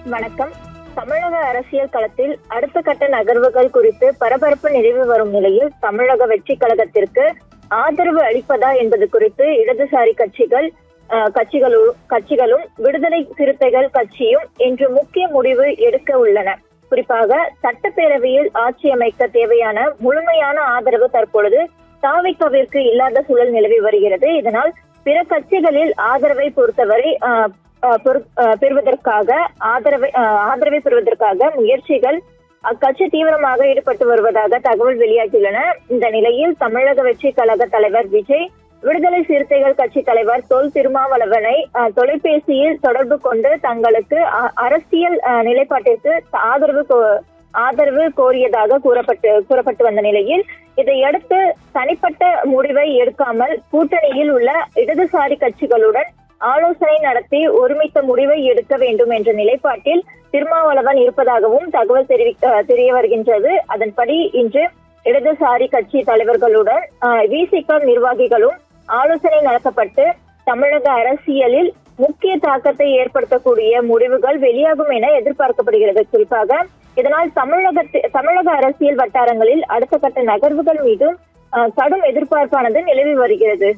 வணக்கம். தமிழக அரசியல் களத்தில் அடுத்த கட்ட நகர்வுகள் குறித்து பரபரப்பு நிலவி வரும் நிலையில் தமிழக வெற்றி கழகத்திற்கு ஆதரவு அளிப்பதா என்பது குறித்து இடதுசாரி கட்சிகளும் விடுதலை சிறுத்தைகள் கட்சியும் இன்று முக்கிய முடிவு எடுக்க உள்ளன. குறிப்பாக சட்டப்பேரவையில் ஆட்சி அமைக்க தேவையான முழுமையான ஆதரவு தற்பொழுது தாவிகவிற்கு இல்லாத சூழல் நிலவி வருகிறது. இதனால் பிற கட்சிகளில் ஆதரவை பொறுத்தவரை ஆதரவை பெறுவதற்காக முயற்சிகள் அக்கட்சி தீவிரமாக ஈடுபட்டு வருவதாக தகவல் வெளியாகியுள்ளன. இந்த நிலையில் தமிழக வெற்றி கழக தலைவர் விஜய் விடுதலை சிறுத்தைகள் கட்சி தலைவர் தொல் திருமாவளவனை தொலைபேசியில் தொடர்பு கொண்டு தங்களுக்கு அரசியல் நிலைப்பாட்டிற்கு ஆதரவு கோரியதாக கூறப்பட்டு வந்த நிலையில் இதையடுத்து தனிப்பட்ட முடிவை எடுக்காமல் கூட்டணியில் உள்ள இடதுசாரி கட்சிகளுடன் ஆலோசனை நடத்தி ஒருமித்த முடிவை எடுக்க வேண்டும் என்ற நிலைப்பாட்டில் திருமாவளவன் இருப்பதாகவும் தகவல் தெரிய வருகின்றது. அதன்படி இன்று இடதுசாரி கட்சி தலைவர்களுடன் விசிக நிர்வாகிகளும் ஆலோசனை நடத்தப்பட்டு தமிழக அரசியலில் முக்கிய தாக்கத்தை ஏற்படுத்தக்கூடிய முடிவுகள் வெளியாகும் என எதிர்பார்க்கப்படுகிறது. குறிப்பாக இதனால் தமிழக அரசியல் வட்டாரங்களில் அடுத்த கட்ட நகர்வுகள் மீதும் கடும் எதிர்பார்ப்பானது நிலவி வருகிறது.